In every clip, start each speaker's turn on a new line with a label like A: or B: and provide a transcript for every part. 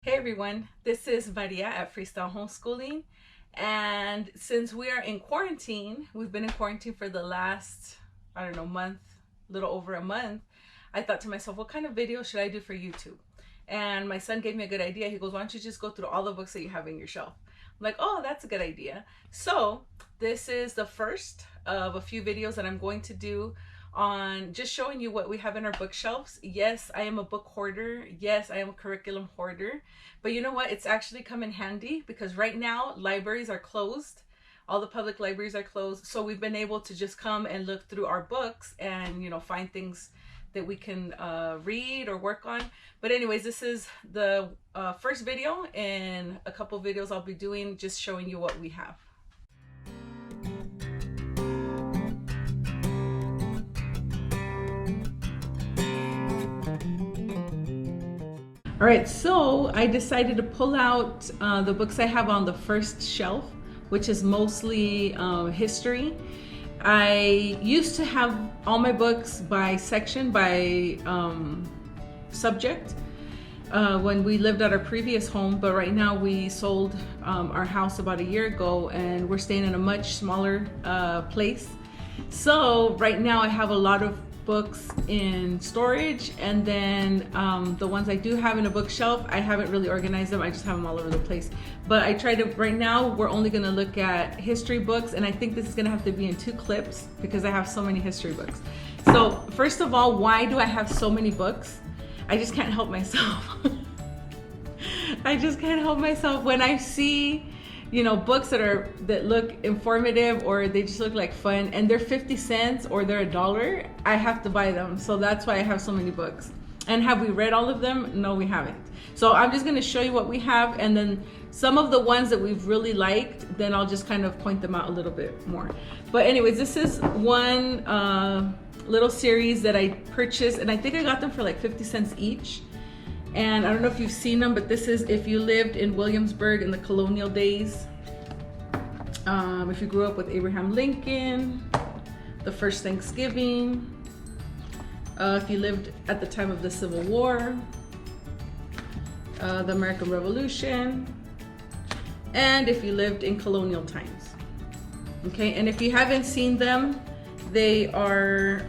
A: Hey everyone, this is Maria at Freestyle Homeschooling. And since we are in quarantine, we've been in quarantine for the last, I don't know, month, little over a month. I thought to myself, what kind of video should I do for YouTube? And my son gave me a good idea. He goes, why don't you just go through all the books that you have in your shelf? I'm like, oh, that's a good idea. So this is the first of a few videos that I'm going to do on just showing you what we have in our bookshelves. Yes, I am a book hoarder. Yes, I am a curriculum hoarder. But you know what? It's actually come in handy because right now libraries are closed. All the public libraries are closed. So we've been able to just come and look through our books and, find things that we can read or work on. But anyways, this is the first video in a couple videos I'll be doing just showing you what we have. All right, so I decided to pull out the books I have on the first shelf, which is mostly history. I used to have all my books by section, by subject, when we lived at our previous home, but right now we sold our house about a year ago and we're staying in a much smaller place. So right now I have a lot of books in storage, and then the ones I do have in a bookshelf, I haven't really organized them. I just have them all over the place. But I try to, right now we're only going to look at history books, and I think this is going to have to be in 2 clips because I have so many history books. So first of all, why do I have so many books? I just can't help myself. I just can't help myself when I see books that look informative or they just look like fun and they're 50 cents or they're $1, I have to buy them. So that's why I have so many books. And have we read all of them? No, we haven't. So I'm just going to show you what we have, and then some of the ones that we've really liked, then I'll just kind of point them out a little bit more. But anyways, this is one little series that I purchased, and I think I got them for like 50 cents each. And I don't know if you've seen them, but this is if you lived in Williamsburg in the colonial days. If you grew up with Abraham Lincoln, the first Thanksgiving, if you lived at the time of the Civil War, the American Revolution, and if you lived in colonial times. Okay, and if you haven't seen them, they are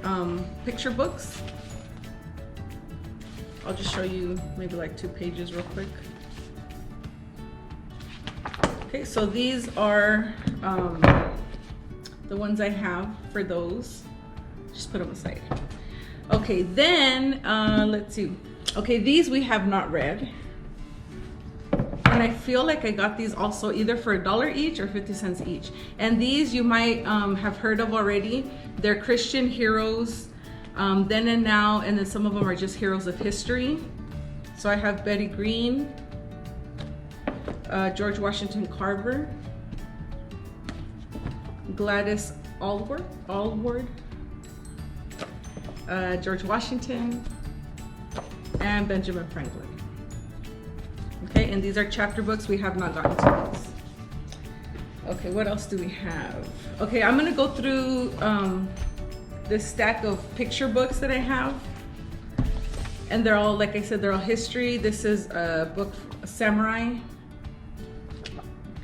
A: picture books. I'll just show you maybe like 2 pages real quick. Okay, so these are the ones I have for those. Just put them aside. Okay, then let's see. Okay, these we have not read. And I feel like I got these also either for $1 each or 50 cents each. And these you might have heard of already. They're Christian heroes. Then and now, and then some of them are just heroes of history. So I have Betty Green, George Washington Carver, Gladys Aylward, George Washington, and Benjamin Franklin. Okay, and these are chapter books. We have not gotten to these. Okay, what else do we have? Okay, I'm gonna go through this stack of picture books that I have, and they're all, like I said, they're all history. This is a book, Samurai.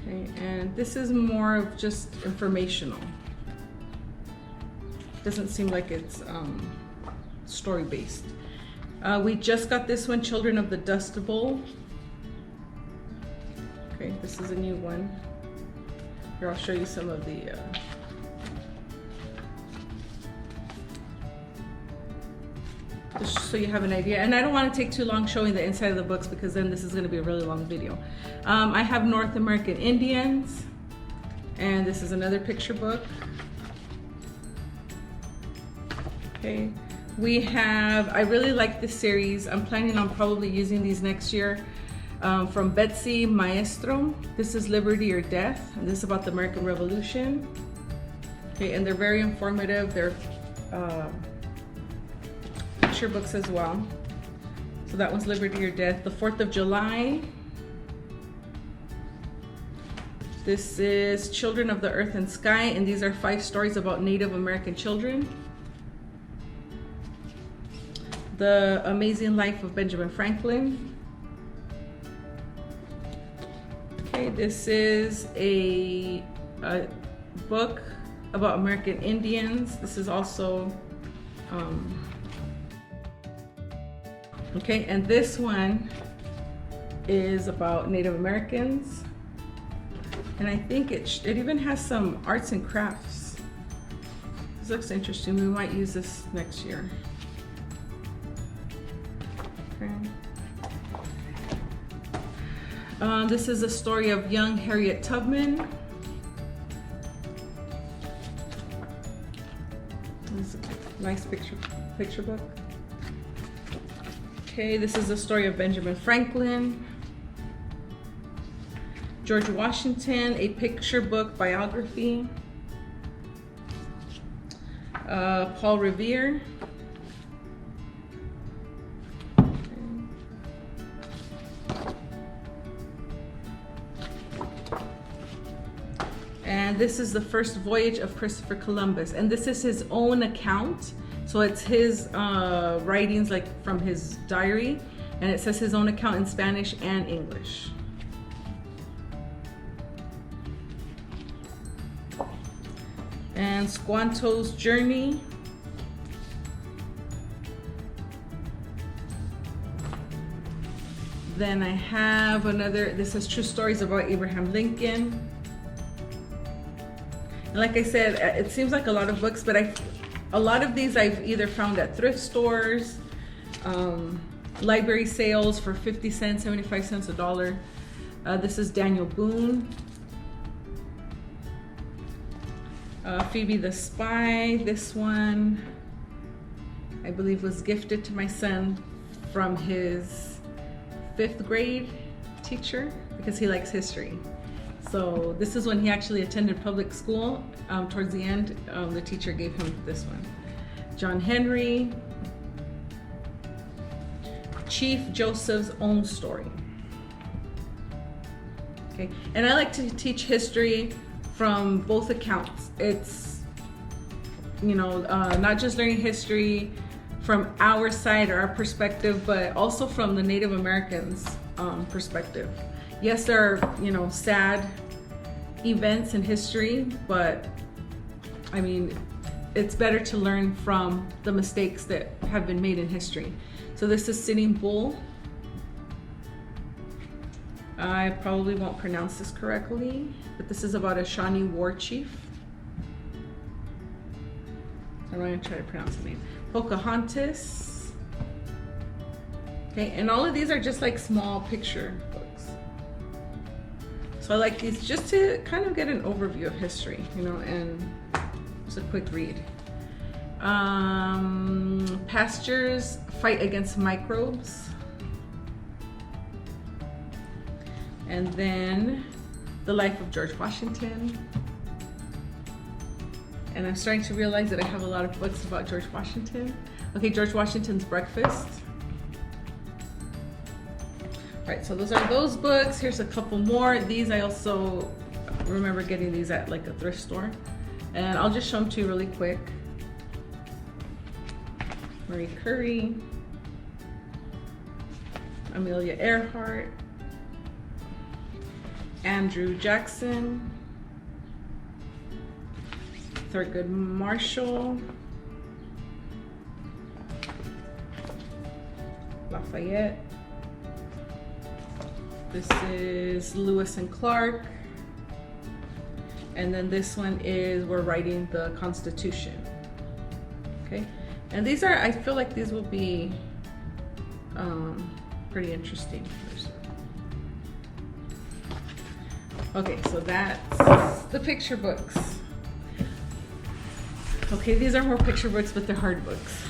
A: Okay, and this is more of just informational. Doesn't seem like it's story based. We just got this one, Children of the Dust Bowl. Okay, this is a new one. Here, I'll show you some of the just so you have an idea. And I don't want to take too long showing the inside of the books because then this is going to be a really long video. I have North American Indians, and this is another picture book. Okay, we have, I really like this series. I'm planning on probably using these next year. From Betsy Maestro. This is Liberty or Death, and this is about the American Revolution. Okay, and they're very informative. They're picture books as well. So that one's Liberty or Death. The 4th of July. This is Children of the Earth and Sky, and these are 5 stories about Native American children. The Amazing Life of Benjamin Franklin. Okay, this is a book about American Indians. This is also, okay, and this one is about Native Americans. And I think it even has some arts and crafts. This looks interesting. We might use this next year. Okay. This is a story of young Harriet Tubman. This is a nice picture book. Okay, this is the story of Benjamin Franklin. George Washington, a picture book biography. Paul Revere. And this is the first voyage of Christopher Columbus. And this is his own account. So it's his writings, like from his diary. And it says his own account in Spanish and English. And Squanto's Journey. Then I have another, this is True Stories about Abraham Lincoln. And like I said, it seems like a lot of books, but a lot of these I've either found at thrift stores, library sales for 50 cents, 75 cents, $1. This is Daniel Boone. Phoebe the Spy. This one, I believe, was gifted to my son from his 5th grade teacher because he likes history. So this is when he actually attended public school. Towards the end, the teacher gave him this one. John Henry. Chief Joseph's Own Story. Okay, and I like to teach history from both accounts. It's, you know, not just learning history from our side or our perspective, but also from the Native Americans' perspective. Yes, there are, you know, sad events in history, but I mean, it's better to learn from the mistakes that have been made in history. So this is Sitting Bull. I probably won't pronounce this correctly, but this is about a Shawnee war chief. I'm going to try to pronounce the name. Pocahontas. Okay, and all of these are just like small picture books. So I like these just to kind of get an overview of history, you know, and just a quick read. Pasture's Fight Against Microbes. And then The Life of George Washington. And I'm starting to realize that I have a lot of books about George Washington. Okay, George Washington's Breakfast. All right, so those are those books. Here's a couple more. These I also remember getting these at like a thrift store. And I'll just show them to you really quick. Marie Curie. Amelia Earhart. Andrew Jackson, Thurgood Marshall, Lafayette. This is Lewis and Clark. And then this one is We're Writing the Constitution. Okay, and these are, I feel like these will be pretty interesting. Okay, so that's the picture books. Okay, these are more picture books, but they're hard books.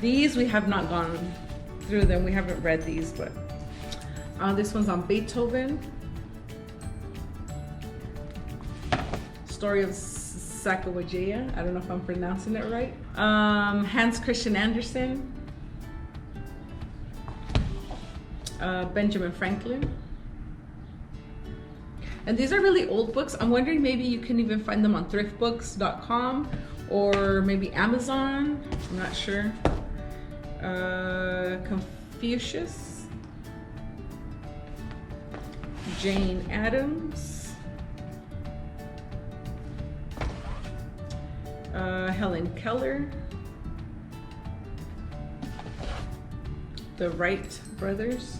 A: These we have not gone through them. We haven't read these, but this one's on Beethoven. Story of Sacagawea. I don't know if I'm pronouncing it right. Hans Christian Andersen. Benjamin Franklin. And these are really old books. I'm wondering maybe you can even find them on thriftbooks.com or maybe Amazon. I'm not sure. Confucius. Jane Addams, Helen Keller, the Wright brothers,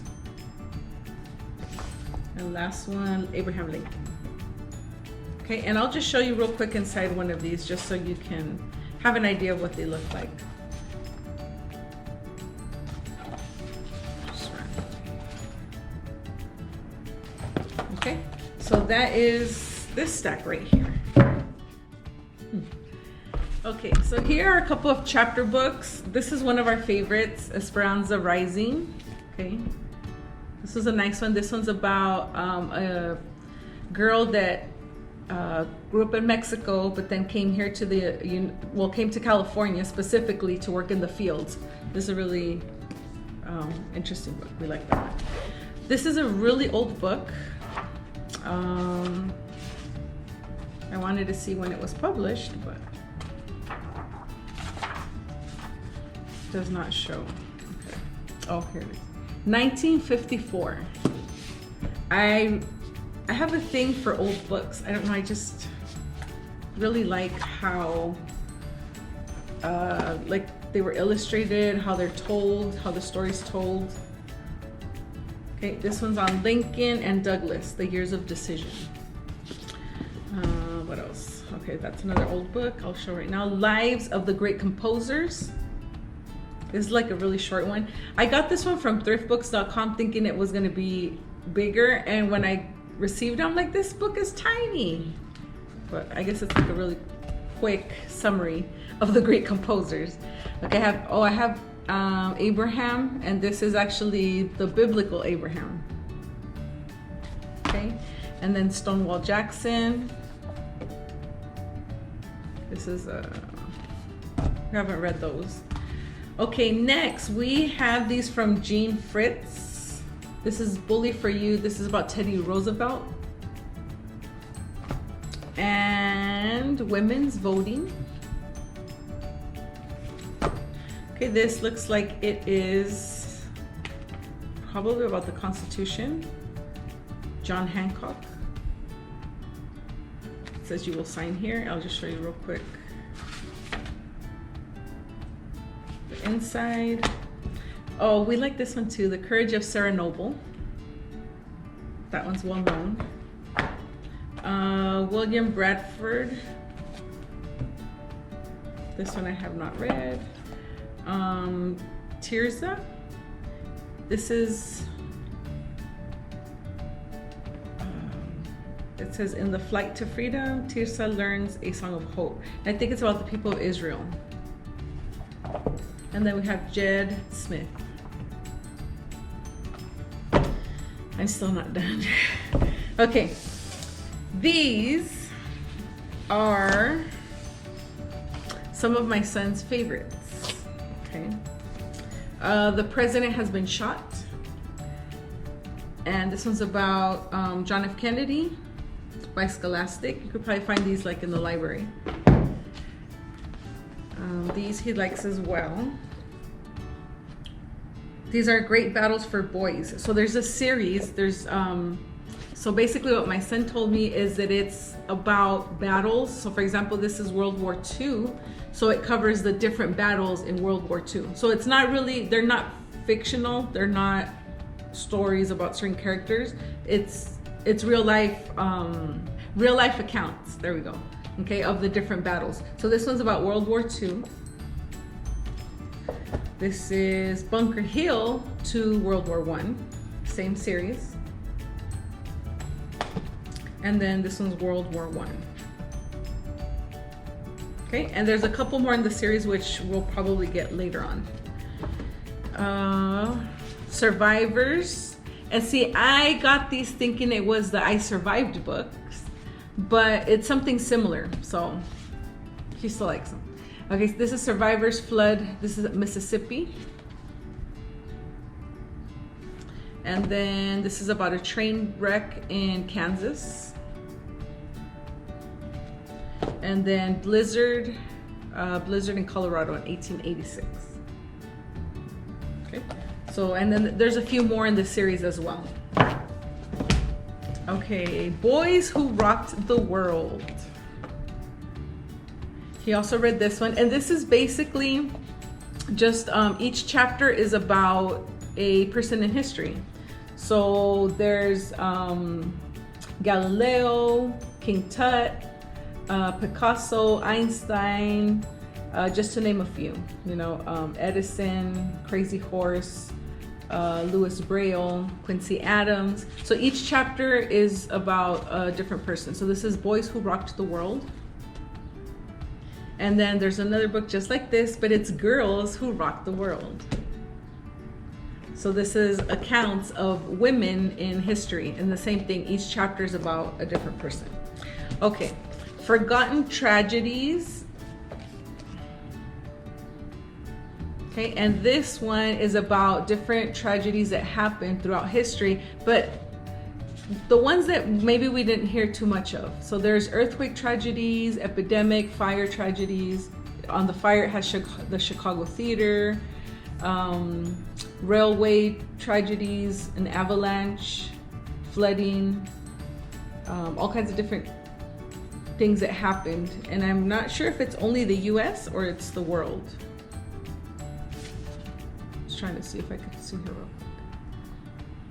A: and last one, Abraham Lincoln. Okay, and I'll just show you real quick inside one of these just so you can have an idea of what they look like. Okay, so that is this stack right here. Okay, so here are a couple of chapter books. This is one of our favorites, Esperanza Rising. Okay, this was a nice one. This one's about a girl that grew up in Mexico, but then came here to came to California specifically to work in the fields. This is a really interesting book. We like that one. This is a really old book. I wanted to see when it was published, but it does not show. Okay. Oh, here it is. 1954. I have a thing for old books. I don't know, I just really like how like they were illustrated, how they're told, how the story's told. Okay, this one's on Lincoln and Douglas, The Years of Decision. What else? Okay, that's another old book I'll show right now. Lives of the Great Composers. This is like a really short one. I got this one from thriftbooks.com thinking it was gonna be bigger, and when I received it, I'm like, this book is tiny. But I guess it's like a really quick summary of the great composers. Okay, I have Abraham, and this is actually the biblical Abraham. Okay, and then Stonewall Jackson. This is I haven't read those. Okay, next we have these from Jean Fritz. This is Bully for You. This is about Teddy Roosevelt and women's voting. Okay, this looks like it is probably about the Constitution. John Hancock. It says you will sign here. I'll just show you real quick. The inside. Oh, we like this one too. The Courage of Sarah Noble. That one's well known. William Bradford. This one I have not read. Tirza. This is, it says, in the flight to freedom, Tirza learns a song of hope. And I think it's about the people of Israel. And then we have Jed Smith. I'm still not done. Okay, these are some of my son's favorites. Okay, The President Has Been Shot, and this one's about John F. Kennedy by Scholastic. You could probably find these like in the library. These he likes as well. These are Great Battles for Boys. So there's a series. So basically what my son told me is that it's about battles. So for example, this is World War II. So it covers the different battles in World War II. So it's not really, they're not fictional. They're not stories about certain characters. It's real life accounts. There we go. Okay, of the different battles. So this one's about World War II. This is Bunker Hill to World War I, same series. And then this one's World War I. Okay, and there's a couple more in the series which we'll probably get later on. Survivors. And see, I got these thinking it was the I Survived books, but it's something similar, so she still likes them. Okay, so this is Survivors Flood. This is Mississippi. And then this is about a train wreck in Kansas. And then Blizzard in Colorado in 1886. Okay, so, and then there's a few more in the series as well. Okay, Boys Who Rocked the World. He also read this one, and this is basically just each chapter is about a person in history. So there's Galileo, King Tut, Picasso, Einstein, just to name a few. You know, Edison, Crazy Horse, Louis Braille, Quincy Adams. So each chapter is about a different person. So this is Boys Who Rocked the World. And then there's another book just like this, but it's Girls Who Rocked the World. So this is accounts of women in history, and the same thing, each chapter is about a different person. Okay, Forgotten Tragedies. Okay, and this one is about different tragedies that happened throughout history, but the ones that maybe we didn't hear too much of. So there's earthquake tragedies, epidemic, fire tragedies. On the fire, it has the Chicago Theater, railway tragedies, an avalanche, flooding, all kinds of different things that happened. And I'm not sure if it's only the US or it's the world. Just trying to see if I can see her real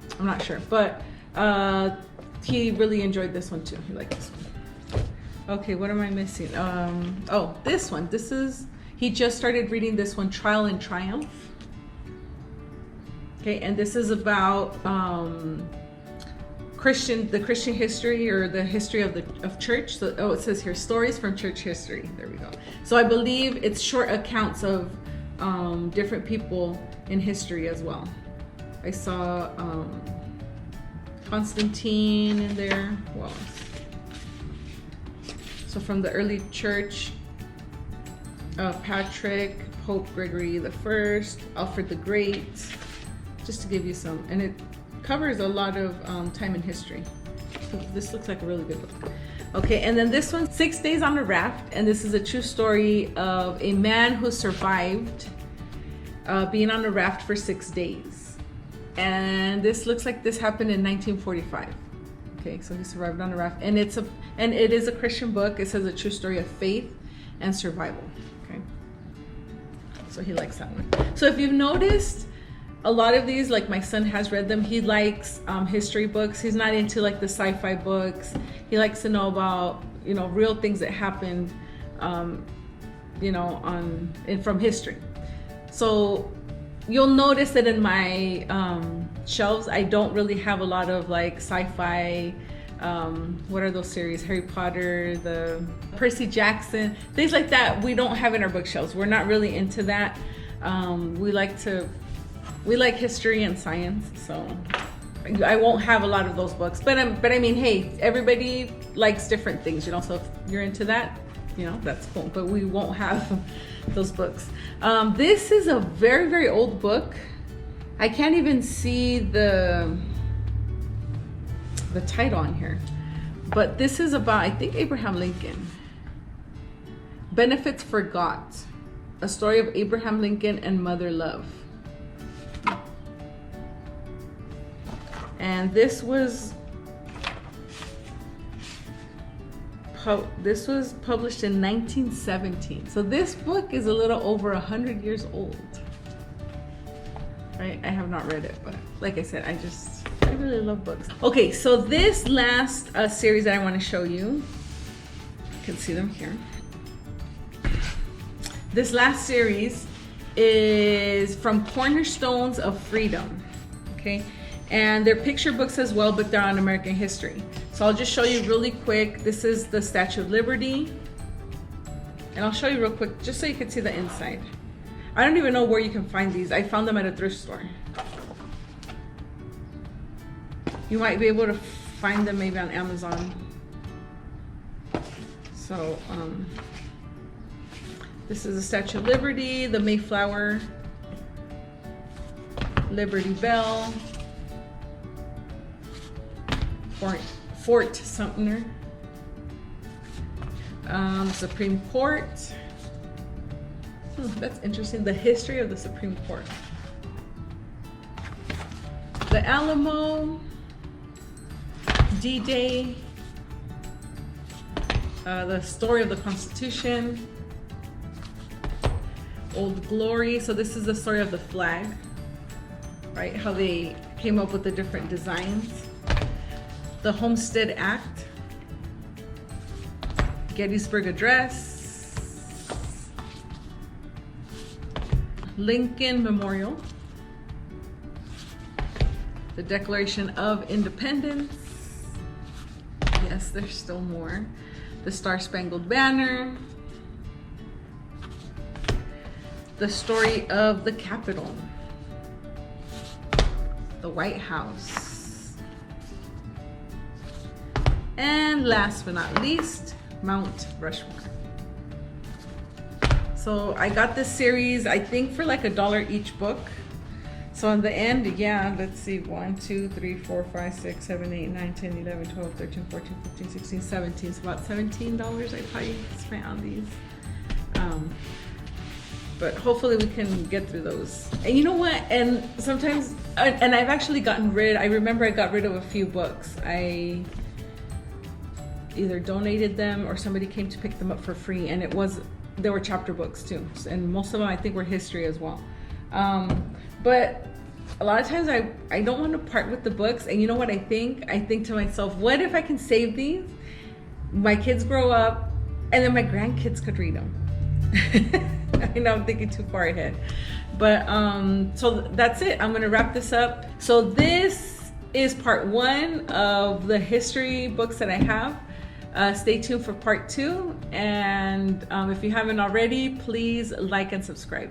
A: quick. I'm not sure, but he really enjoyed this one too. He liked this one. Okay, what am I missing? Oh, this one. He just started reading this one, Trial and Triumph. Okay, and this is about the Christian history, or the history of church. So, it says here, stories from church history. There we go. So I believe it's short accounts of different people in history as well. I saw Constantine in there. Well, so from the early church, Patrick, Pope Gregory I, Alfred the Great, just to give you some, and it covers a lot of time in history. So this looks like a really good book. Okay, and then this one, 6 Days on a Raft, and this is a true story of a man who survived being on a raft for 6 days. And this looks like this happened in 1945. Okay, so he survived on a raft, and it is a Christian book. It says a true story of faith and survival. Okay, so he likes that one. So if you've noticed, a lot of these, like my son has read them. He likes history books. He's not into like the sci-fi books. He likes to know about, you know, real things that happened, you know, from history. So you'll notice that in my shelves, I don't really have a lot of like sci-fi, what are those series? Harry Potter, the Percy Jackson, things like that. We don't have in our bookshelves. We're not really into that. We like history and science, so I won't have a lot of those books. But I mean, hey, everybody likes different things, you know. So if you're into that, you know, that's cool. But we won't have those books. This is a very, very old book. I can't even see the title on here. But this is about, I think, Abraham Lincoln. Benefits Forgot. A story of Abraham Lincoln and mother love. And this was published in 1917. So this book is a little over 100 years old. Right? I have not read it, but like I said, I really love books. Okay, so this last series that I want to show you, you can see them here. This last series is from Cornerstones of Freedom. Okay. And they're picture books as well, but they're on American history. So I'll just show you really quick. This is the Statue of Liberty. And I'll show you real quick, just so you can see the inside. I don't even know where you can find these. I found them at a thrift store. You might be able to find them maybe on Amazon. So, this is the Statue of Liberty, the Mayflower, Liberty Bell, Fort Sumter, Supreme Court. That's interesting. The history of the Supreme Court. The Alamo, D-Day, the story of the Constitution, Old Glory. So this is the story of the flag, right? How they came up with the different designs. The Homestead Act, Gettysburg Address, Lincoln Memorial, the Declaration of Independence. Yes, there's still more. The Star-Spangled Banner, the story of the Capitol, the White House, and last but not least, Mount Rushmore. So I got this series, I think for like $1 each book. So in the end, yeah, let's see, 1, 2, 3, 4, 5, 6, 7, 8, 9, 10, 11, 12, 13, 14, 15, 16, 17. It's about $17 I probably spent on these. But hopefully we can get through those. And you know what? And sometimes, and I've actually I remember I got rid of a few books. I either donated them or somebody came to pick them up for free, and there were chapter books too. And most of them I think were history as well. But a lot of times I don't want to part with the books. And you know what I think? I think to myself, what if I can save these? My kids grow up and then my grandkids could read them. I know I'm thinking too far ahead. But so that's it. I'm going to wrap this up. So this is part 1 of the history books that I have. Stay tuned for part 2. And if you haven't already, please like and subscribe.